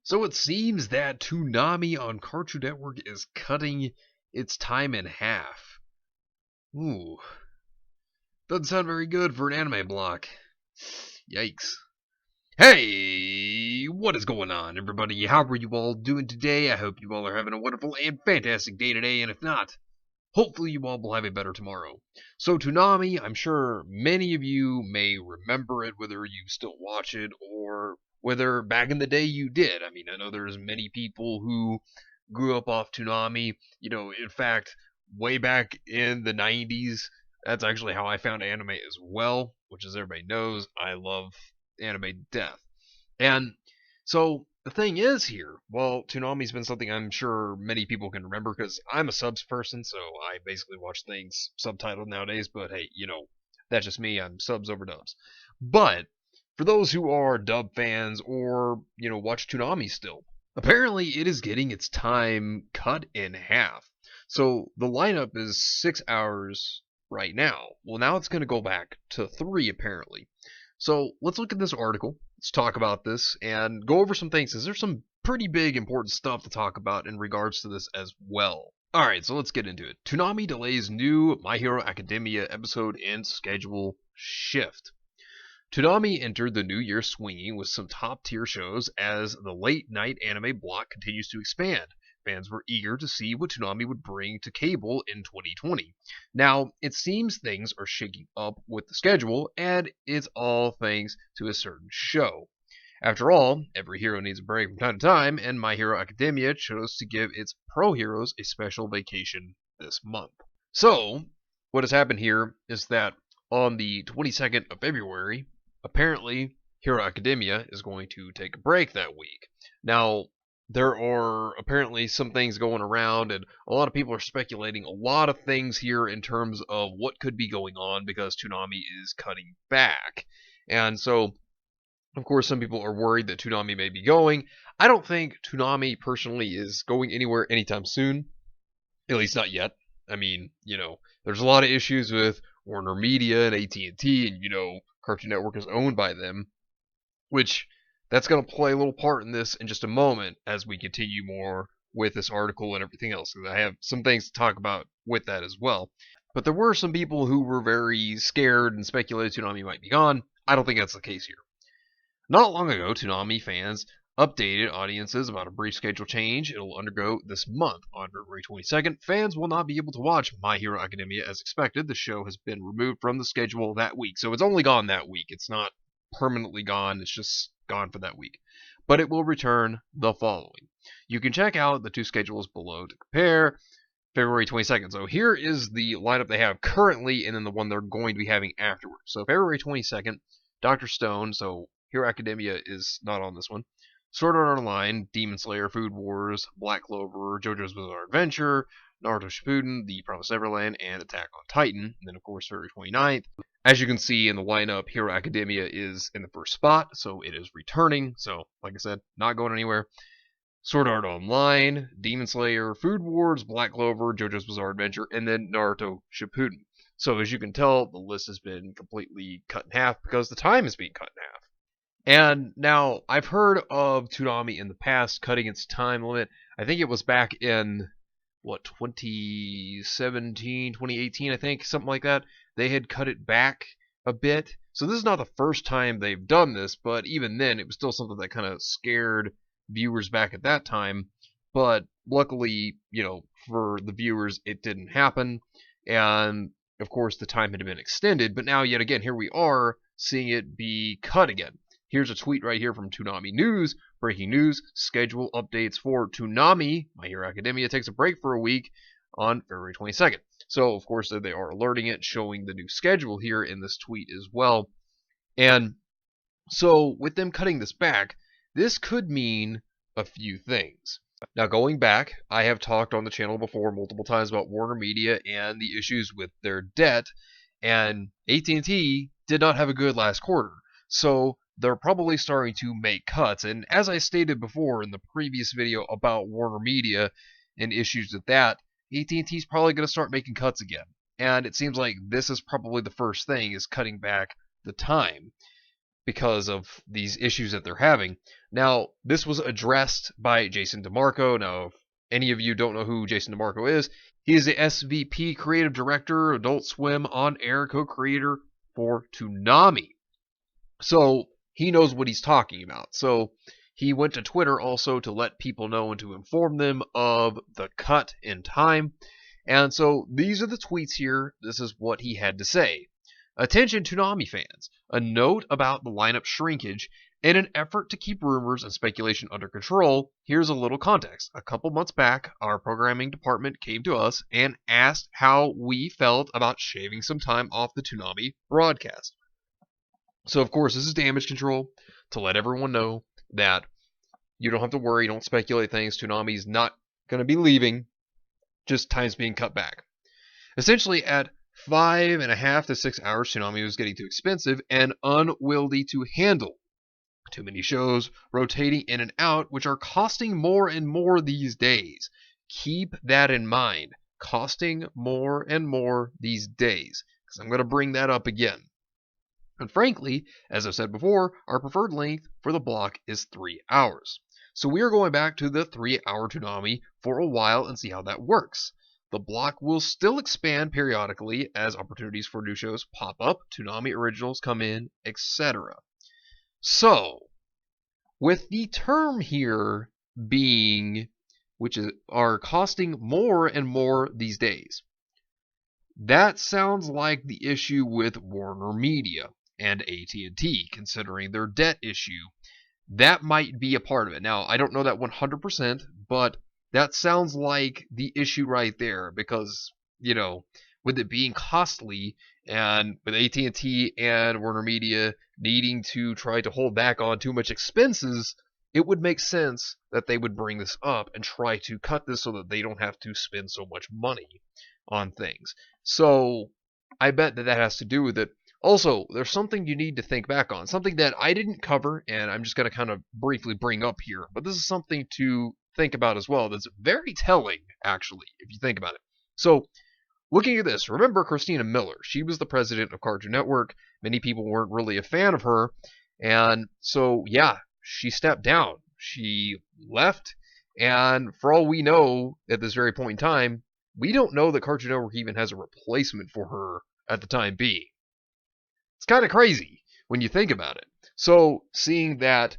So it seems that Toonami on Cartoon Network is cutting its time in half. Ooh, doesn't sound very good for an anime block. Yikes. Hey, what is going on, everybody? How are you all doing today? I hope you all are having a wonderful and fantastic day today, and if not, hopefully you all will have a better tomorrow. So Toonami, I'm sure many of you may remember it, whether you still watch it or whether back in the day you did. I mean, I know there's many people who grew up off Toonami. In fact, way back in the 90s, that's actually how I found anime as well, which as everybody knows, I love anime to death. And so the thing is here, well, Toonami's been something I'm sure many people can remember because I'm a subs person, so I basically watch things subtitled nowadays, but hey, that's just me. I'm subs over dubs. But for those who are dub fans or, watch Toonami still, apparently it is getting its time cut in half. So the lineup is 6 hours right now. Well, now it's going to go back to 3 apparently. So let's look at this article. Let's talk about this and go over some things, because there's some pretty big important stuff to talk about in regards to this as well. Alright, so let's get into it. Toonami delays new My Hero Academia episode and schedule shift. Toonami entered the new year swinging with some top-tier shows as the late-night anime block continues to expand. Fans were eager to see what Toonami would bring to cable in 2020. Now, it seems things are shaking up with the schedule, and it's all thanks to a certain show. After all, every hero needs a break from time to time, and My Hero Academia chose to give its pro heroes a special vacation this month. So, what has happened here is that on the 22nd of February, apparently Hero Academia is going to take a break that week. Now, there are apparently some things going around, and a lot of people are speculating a lot of things here in terms of what could be going on because Toonami is cutting back. And so, of course, some people are worried that Toonami may be going. I don't think Toonami personally is going anywhere anytime soon, at least not yet. I mean, there's a lot of issues with WarnerMedia and AT&T, and Cartoon Network is owned by them, which that's going to play a little part in this in just a moment as we continue more with this article and everything else, because I have some things to talk about with that as well. But there were some people who were very scared and speculated Toonami might be gone. I don't think that's the case here. Not long ago, Toonami fans updated audiences about a brief schedule change it will undergo this month. On February 22nd, fans will not be able to watch My Hero Academia as expected. The show has been removed from the schedule that week, so it's only gone that week. It's not permanently gone, it's just gone for that week. But it will return the following. You can check out the two schedules below to compare. February 22nd. So here is the lineup they have currently, and then the one they're going to be having afterwards. So February 22nd, Dr. Stone, so Hero Academia is not on this one. Sword Art Online, Demon Slayer, Food Wars, Black Clover, JoJo's Bizarre Adventure, Naruto Shippuden, The Promised Neverland, and Attack on Titan. And then, of course, February 29th. As you can see in the lineup, Hero Academia is in the first spot, so it is returning. So, like I said, not going anywhere. Sword Art Online, Demon Slayer, Food Wars, Black Clover, JoJo's Bizarre Adventure, and then Naruto Shippuden. So, as you can tell, the list has been completely cut in half because the time is being cut in half. And now, I've heard of Toonami in the past cutting its time limit. I think it was back in, 2017, 2018, I think, something like that. They had cut it back a bit. So this is not the first time they've done this, but even then, it was still something that kind of scared viewers back at that time. But luckily, for the viewers, it didn't happen. And, of course, the time had been extended. But now, yet again, here we are seeing it be cut again. Here's a tweet right here from Toonami News. Breaking news, schedule updates for Toonami. My Hero Academia takes a break for a week on February 22nd. So, of course, they are alerting it, showing the new schedule here in this tweet as well. And so, with them cutting this back, this could mean a few things. Now, going back, I have talked on the channel before multiple times about WarnerMedia and the issues with their debt, and AT&T did not have a good last quarter. So, they're probably starting to make cuts. And as I stated before in the previous video about WarnerMedia and issues with that, AT&T is probably going to start making cuts again. And it seems like this is probably the first thing, is cutting back the time. because of these issues that they're having. Now, this was addressed by Jason DeMarco. Now, if any of you don't know who Jason DeMarco is, he is the SVP Creative Director, Adult Swim on-air co-creator for Toonami. So he knows what he's talking about. So he went to Twitter also to let people know and to inform them of the cut in time. And so these are the tweets here. This is what he had to say. Attention Toonami fans, a note about the lineup shrinkage. In an effort to keep rumors and speculation under control, here's a little context. A couple months back, our programming department came to us and asked how we felt about shaving some time off the Toonami broadcast. So, of course, this is damage control to let everyone know that you don't have to worry, don't speculate things. Toonami's not going to be leaving, just time's being cut back. Essentially, at 5.5 to 6 hours, Toonami was getting too expensive and unwieldy to handle. Too many shows rotating in and out, which are costing more and more these days. Keep that in mind. Costing more and more these days. Because I'm going to bring that up again. And frankly, as I've said before, our preferred length for the block is 3 hours. So we are going back to the 3-hour Toonami for a while and see how that works. The block will still expand periodically as opportunities for new shows pop up, Toonami originals come in, etc. So, with the term here being, which are costing more and more these days, that sounds like the issue with WarnerMedia and AT&T, considering their debt issue. That might be a part of it. Now, I don't know that 100%, but that sounds like the issue right there because, with it being costly and with AT&T and WarnerMedia needing to try to hold back on too much expenses, it would make sense that they would bring this up and try to cut this so that they don't have to spend so much money on things. So I bet that has to do with it. Also, there's something you need to think back on, something that I didn't cover, and I'm just going to kind of briefly bring up here, but this is something to think about as well that's very telling, actually, if you think about it. So, looking at this, remember Christina Miller. She was the president of Cartoon Network. Many people weren't really a fan of her, and so, yeah, she stepped down. She left, and for all we know at this very point in time, we don't know that Cartoon Network even has a replacement for her at the time being. It's kind of crazy when you think about it. So seeing that,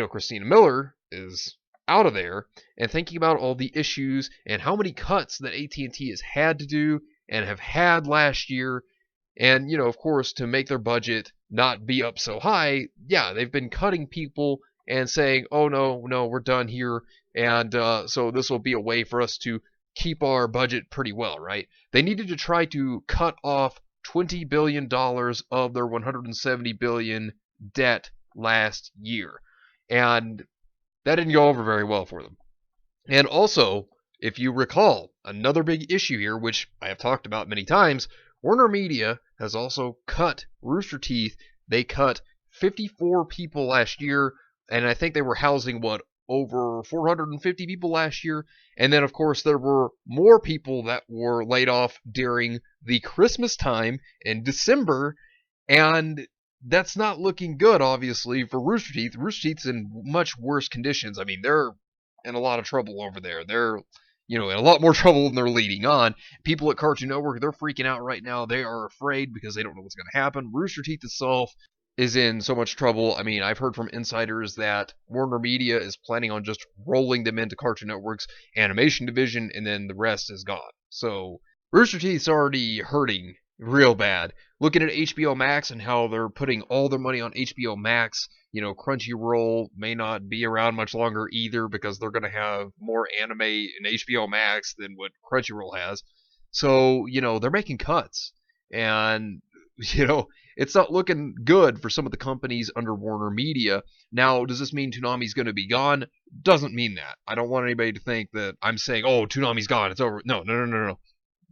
Christina Miller is out of there and thinking about all the issues and how many cuts that AT&T has had to do and have had last year, and, of course, to make their budget not be up so high, yeah, they've been cutting people and saying, oh, no, we're done here, and so this will be a way for us to keep our budget pretty well, right? They needed to try to cut off $20 billion of their $170 billion debt last year. And that didn't go over very well for them. And also, if you recall, another big issue here, which I have talked about many times, WarnerMedia has also cut Rooster Teeth. They cut 54 people last year, and I think they were housing, over 450 people last year. And then, of course, there were more people that were laid off during the Christmas time in December. And that's not looking good, obviously, for Rooster Teeth. Rooster Teeth's in much worse conditions. I mean, they're in a lot of trouble over there. They're, in a lot more trouble than they're leading on. People at Cartoon Network, they're freaking out right now. They are afraid because they don't know what's going to happen. Rooster Teeth itself is in so much trouble. I mean, I've heard from insiders that WarnerMedia is planning on just rolling them into Cartoon Network's animation division, and then the rest is gone. So Rooster Teeth's already hurting real bad. Looking at HBO Max and how they're putting all their money on HBO Max, Crunchyroll may not be around much longer either because they're going to have more anime in HBO Max than what Crunchyroll has. So, they're making cuts. And, it's not looking good for some of the companies under WarnerMedia. Now, does this mean Toonami's going to be gone? Doesn't mean that. I don't want anybody to think that I'm saying, oh, Toonami's gone, it's over. No.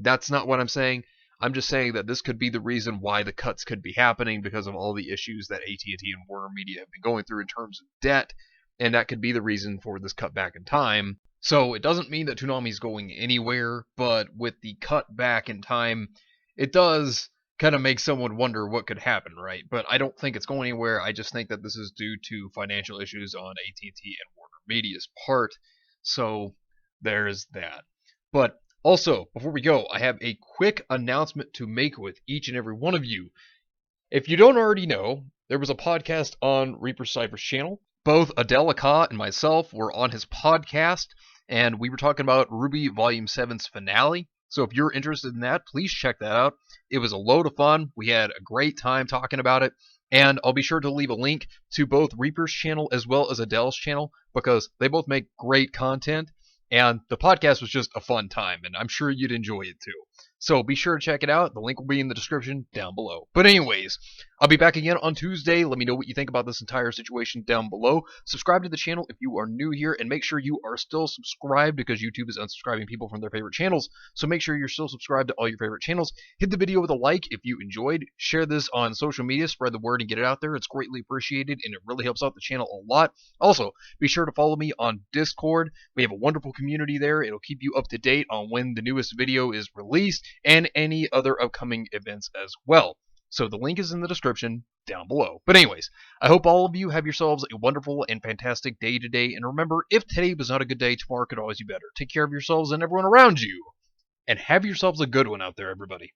That's not what I'm saying. I'm just saying that this could be the reason why the cuts could be happening because of all the issues that AT&T and WarnerMedia have been going through in terms of debt, and that could be the reason for this cut back in time. So it doesn't mean that Toonami's going anywhere, but with the cut back in time, it does kind of makes someone wonder what could happen, right? But I don't think it's going anywhere. I just think that this is due to financial issues on AT&T and WarnerMedia's part. So there's that. But also, before we go, I have a quick announcement to make with each and every one of you. If you don't already know, there was a podcast on Reapers Scypher's channel. Both Adel Aka and myself were on his podcast, and we were talking about RWBY Volume 7's finale. So if you're interested in that, please check that out. It was a load of fun. We had a great time talking about it. And I'll be sure to leave a link to both Reaper's channel as well as Adel's channel because they both make great content. And the podcast was just a fun time, and I'm sure you'd enjoy it too. So be sure to check it out. The link will be in the description down below. But anyways, I'll be back again on Tuesday. Let me know what you think about this entire situation down below. Subscribe to the channel if you are new here, and make sure you are still subscribed because YouTube is unsubscribing people from their favorite channels. So make sure you're still subscribed to all your favorite channels. Hit the video with a like if you enjoyed. Share this on social media. Spread the word and get it out there. It's greatly appreciated, and it really helps out the channel a lot. Also, be sure to follow me on Discord. We have a wonderful community there. It'll keep you up to date on when the newest video is released and any other upcoming events as well. So the link is in the description down below. But anyways, I hope all of you have yourselves a wonderful and fantastic day today. And remember, if today was not a good day, tomorrow could always be better. Take care of yourselves and everyone around you. And have yourselves a good one out there, everybody.